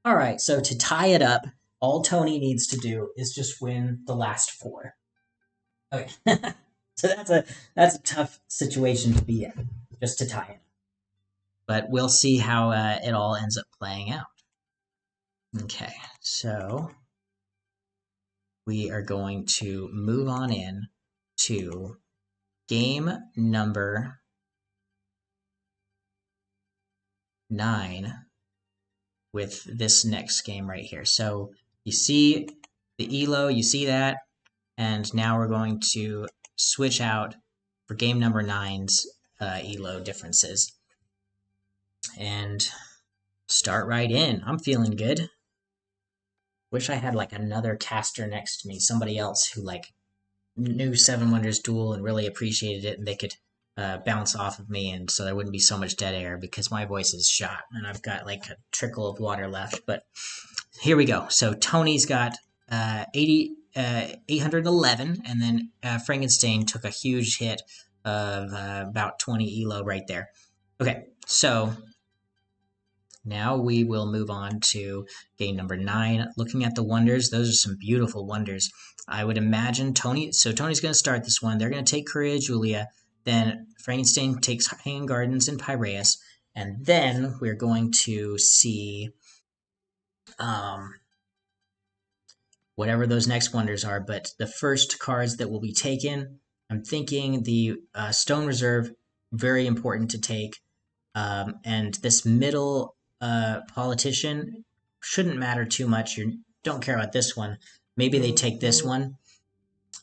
All right, so to tie it up, all Tony needs to do is just win the last four. Okay, so that's a tough situation to be in, just to tie it. But we'll see how it all ends up playing out. Okay, so we are going to move on in to game number 9 with this next game right here. So you see the ELO, you see that, and now we're going to switch out for game number 9's ELO differences. And start right in. I'm feeling good. Wish I had like another caster next to me, somebody else who like knew Seven Wonders Duel and really appreciated it, and they could bounce off of me, and so there wouldn't be so much dead air because my voice is shot and I've got like a trickle of water left. But here we go. So Tony's got 811, and then Frankenstein took a huge hit of about 20 elo right there. Okay, so now we will move on to game number 9. Looking at the wonders, those are some beautiful wonders. I would imagine Tony's going to start this one. They're going to take Courier Julia. Then Frankenstein takes Hanging Gardens and Piraeus. And then we're going to see whatever those next wonders are. But the first cards that will be taken, I'm thinking the Stone Reserve, very important to take. And this middle politician shouldn't matter too much. You don't care about this one. Maybe they take this one.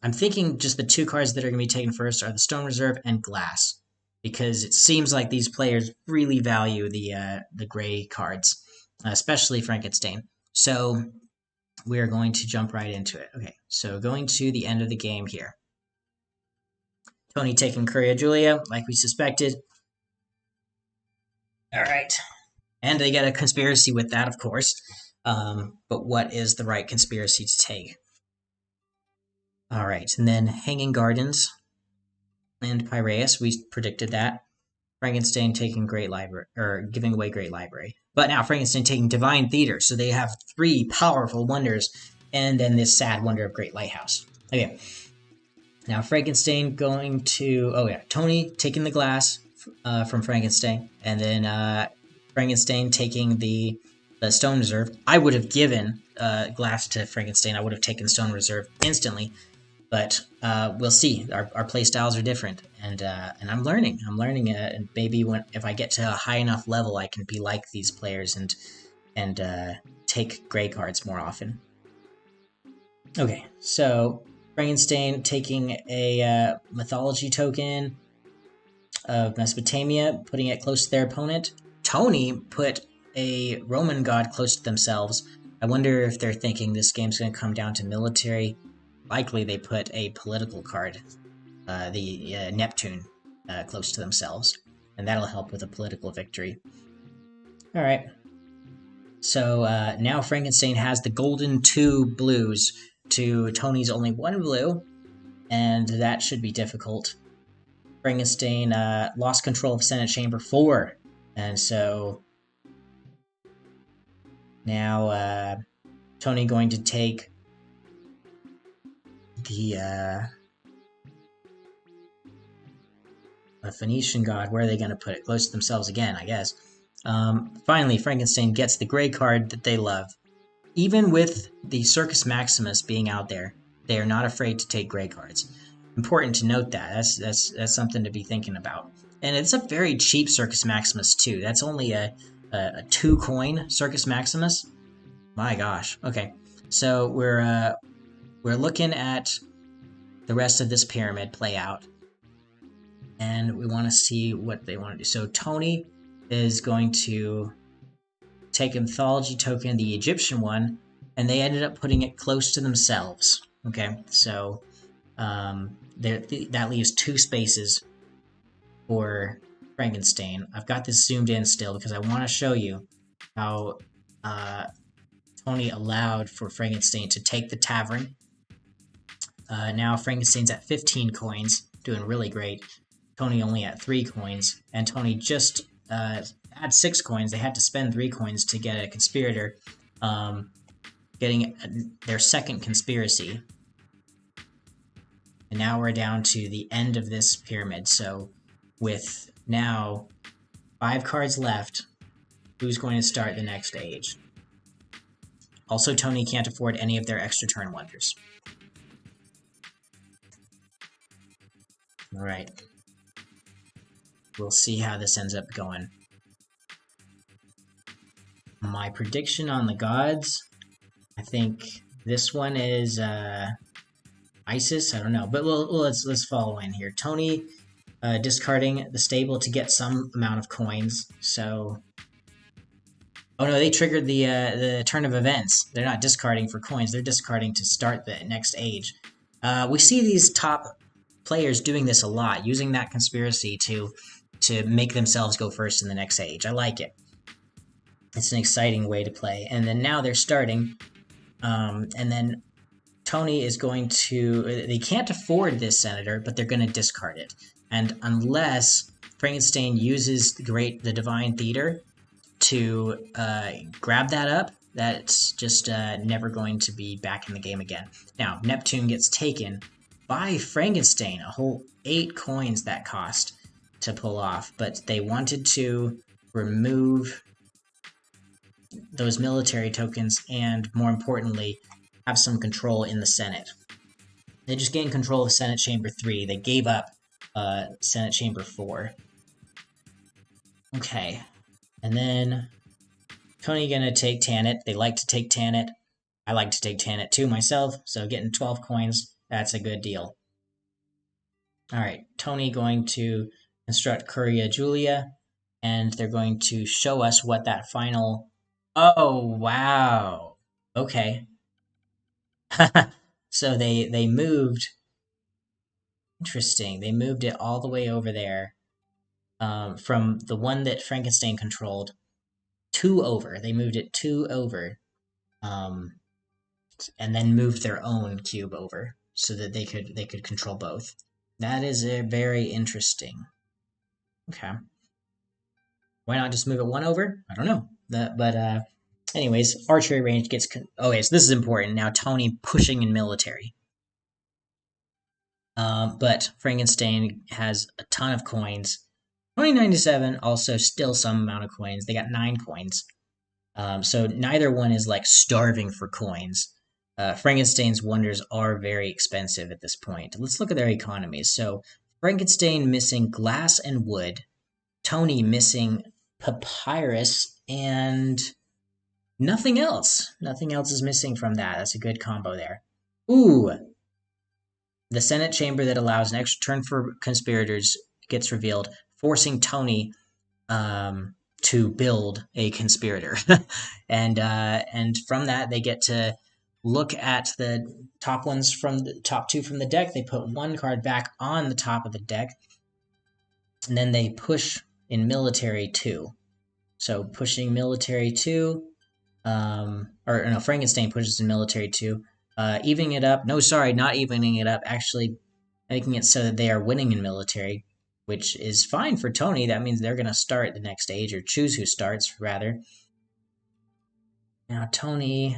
I'm thinking just the two cards that are going to be taken first are the Stone Reserve and Glass, because it seems like these players really value the gray cards, especially Frankenstein. So we're going to jump right into it. Okay, so going to the end of the game here. Tony taking Courier Julia, like we suspected. All right. And they get a conspiracy with that, of course. But what is the right conspiracy to take? All right, and then Hanging Gardens and Piraeus, we predicted that. Frankenstein taking Great Library, or giving away Great Library. But now Frankenstein taking Divine Theater, so they have 3 powerful wonders, and then this sad wonder of Great Lighthouse. Okay. Now Frankenstein going to, Tony taking the Glass from Frankenstein, and then Frankenstein taking the Stone Reserve. I would have given Glass to Frankenstein. I would have taken Stone Reserve instantly, but we'll see. Our play styles are different, and I'm learning. And maybe if I get to a high enough level, I can be like these players and take gray cards more often. Okay, so Frankenstein taking a mythology token of Mesopotamia, putting it close to their opponent. Tony put a Roman god close to themselves. I wonder if they're thinking this game's going to come down to military. Likely they put a political card, the Neptune, close to themselves, and that'll help with a political victory. All right. So now Frankenstein has the golden 2 blues to Tony's only 1 blue, and that should be difficult. Frankenstein lost control of Senate Chamber 4, and so now Tony going to take the a Phoenician god. Where are they going to put it? Close to themselves again, I guess. Finally, Frankenstein gets the gray card that they love. Even with the Circus Maximus being out there, they are not afraid to take gray cards. Important to note that. That's something to be thinking about. And it's a very cheap Circus Maximus too. That's only a 2 coin Circus Maximus. My gosh. Okay, so we're looking at the rest of this pyramid play out, and we want to see what they want to do. So Tony is going to take a mythology token, the Egyptian one, and they ended up putting it close to themselves. Okay, so that leaves 2 spaces for Frankenstein. I've got this zoomed in still because I want to show you how Tony allowed for Frankenstein to take the tavern. Now Frankenstein's at 15 coins, doing really great. Tony only at 3 coins, and Tony just had 6 coins. They had to spend 3 coins to get a conspirator. getting their second conspiracy. And now we're down to the end of this pyramid. So with now 5 cards left, who's going to start the next age? Also, Tony can't afford any of their extra turn wonders. Alright. We'll see how this ends up going. My prediction on the gods, I think this one is Isis. I don't know, but let's follow in here. Tony discarding the stable to get some amount of coins. So, oh no, they triggered the turn of events. They're not discarding for coins. They're discarding to start the next age. We see these top players doing this a lot, using that conspiracy to make themselves go first in the next age. I like it. It's an exciting way to play. And then now they're starting, and then Tony is going to... They can't afford this Senator, but they're going to discard it. And unless Frankenstain uses the Divine Theater to grab that up, that's just never going to be back in the game again. Now, Neptune gets taken by Frankenstain. A whole 8 coins that cost to pull off. But they wanted to remove those military tokens and, more importantly, have some control in the Senate. They just gained control of Senate Chamber 3. They gave up Senate Chamber 4. Okay. And then Tony gonna take Tanit. They like to take Tanit. I like to take Tanit too myself, so getting 12 coins, that's a good deal. Alright, Tony going to construct Curia Julia, and they're going to show us what that final... Oh, wow. Okay. So they moved... Interesting. They moved it all the way over there. From the one that Frankenstain controlled, 2 over. They moved it 2 over. And then moved their own cube over so that they could control both. That is very interesting. Okay. Why not just move it 1 over? I don't know. But anyways, archery range gets... Okay, so this is important. Now Tony pushing in military. But Frankenstain has a ton of coins. Tony97 also still some amount of coins. They got 9 coins. So neither one is like starving for coins. Frankenstein's wonders are very expensive at this point. Let's look at their economies. So Frankenstain missing glass and wood. Tony missing papyrus and nothing else. Nothing else is missing from that. That's a good combo there. Ooh! The Senate chamber that allows an extra turn for conspirators gets revealed, forcing Tony to build a conspirator. And from that, they get to look at the top ones from the top 2 from the deck. They put 1 card back on the top of the deck, and then they push in military 2. So pushing military 2, Frankenstein pushes in military 2, evening it up. No, sorry, not evening it up. Actually, making it so that they are winning in military, which is fine for Tony. That means they're going to start the next age, or choose who starts, rather. Now, Tony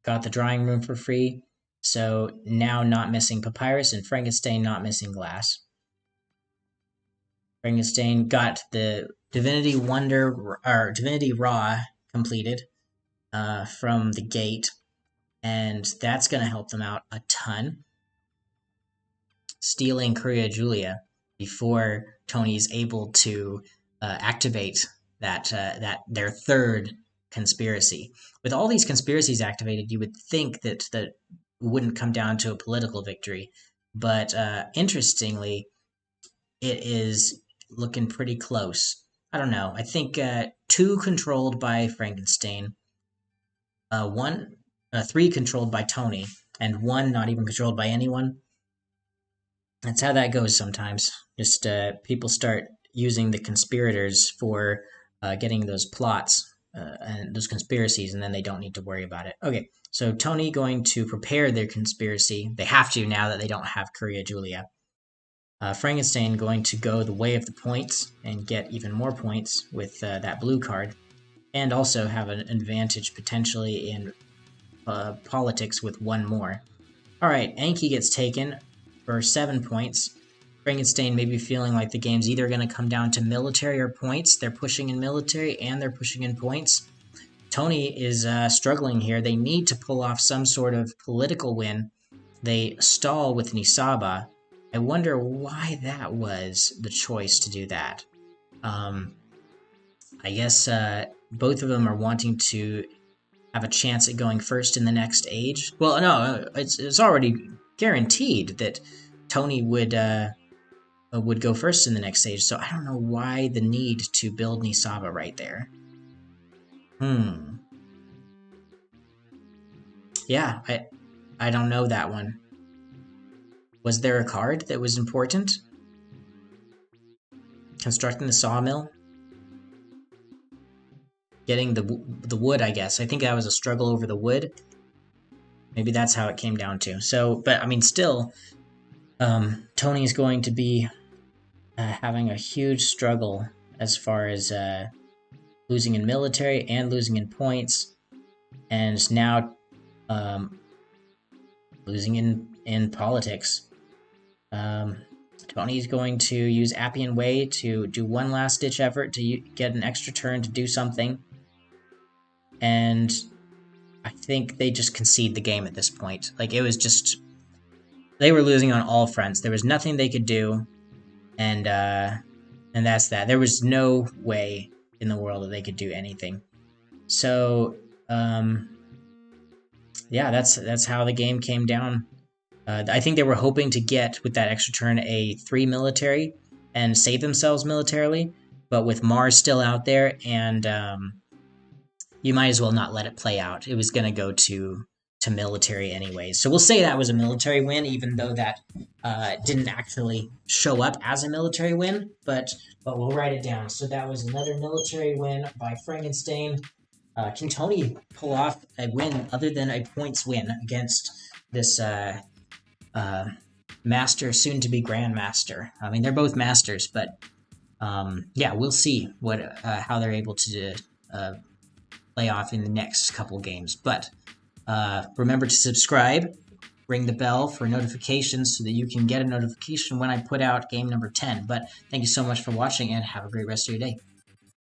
got the drawing room for free, so now not missing papyrus, and Frankenstain not missing glass. Frankenstain got the Divinity Wonder, or Divinity Raw completed from the gate, and that's going to help them out a ton. Stealing Curia Julia before Tony's able to activate that their third conspiracy. With all these conspiracies activated, you would think that wouldn't come down to a political victory, but interestingly, it is looking pretty close. I don't know. I think 2 controlled by Frankenstain, 3 controlled by Tony, and 1 not even controlled by anyone. That's how that goes sometimes. Just people start using the conspirators for getting those plots and those conspiracies, and then they don't need to worry about it. Okay, so Tony going to prepare their conspiracy. They have to now that they don't have Curia Julia. Frankenstein going to go the way of the points and get even more points with that blue card. and also have an advantage potentially in politics with one more. Alright, Anki gets taken for 7 points. Frankenstain may be feeling like the game's either going to come down to military or points. They're pushing in military and they're pushing in points. Tony is struggling here. They need to pull off some sort of political win. They stall with Nisaba. I wonder why that was the choice to do that. I guess both of them are wanting to have a chance at going first in the next age. Well, no, it's already guaranteed that Tony would go first in the next stage, so I don't know why the need to build Nisaba right there. Yeah, I don't know that one. Was there a card that was important? Constructing the sawmill? Getting the wood, I guess. I think that was a struggle over the wood. Maybe that's how it came down to. So, but I mean, still, Tony's going to be having a huge struggle as far as losing in military and losing in points, and now losing in politics. Tony's going to use Appian Way to do one last-ditch effort to get an extra turn to do something. And I think they just concede the game at this point. Like, it was just... They were losing on all fronts. There was nothing they could do, and that's that. There was no way in the world that they could do anything. So, yeah, that's how the game came down. I think they were hoping to get, with that extra turn, a 3 military and save themselves militarily, but with Mars still out there, and you might as well not let it play out. It was going to go to military anyways. So we'll say that was a military win, even though that didn't actually show up as a military win, but we'll write it down. So that was another military win by Frankenstain. Can Tony pull off a win other than a points win against this master, soon-to-be grandmaster? I mean, they're both masters, but yeah, we'll see how they're able to play off in the next couple games. But remember to subscribe, ring the bell for notifications so that you can get a notification when I put out game number 10. But thank you so much for watching, and have a great rest of your day.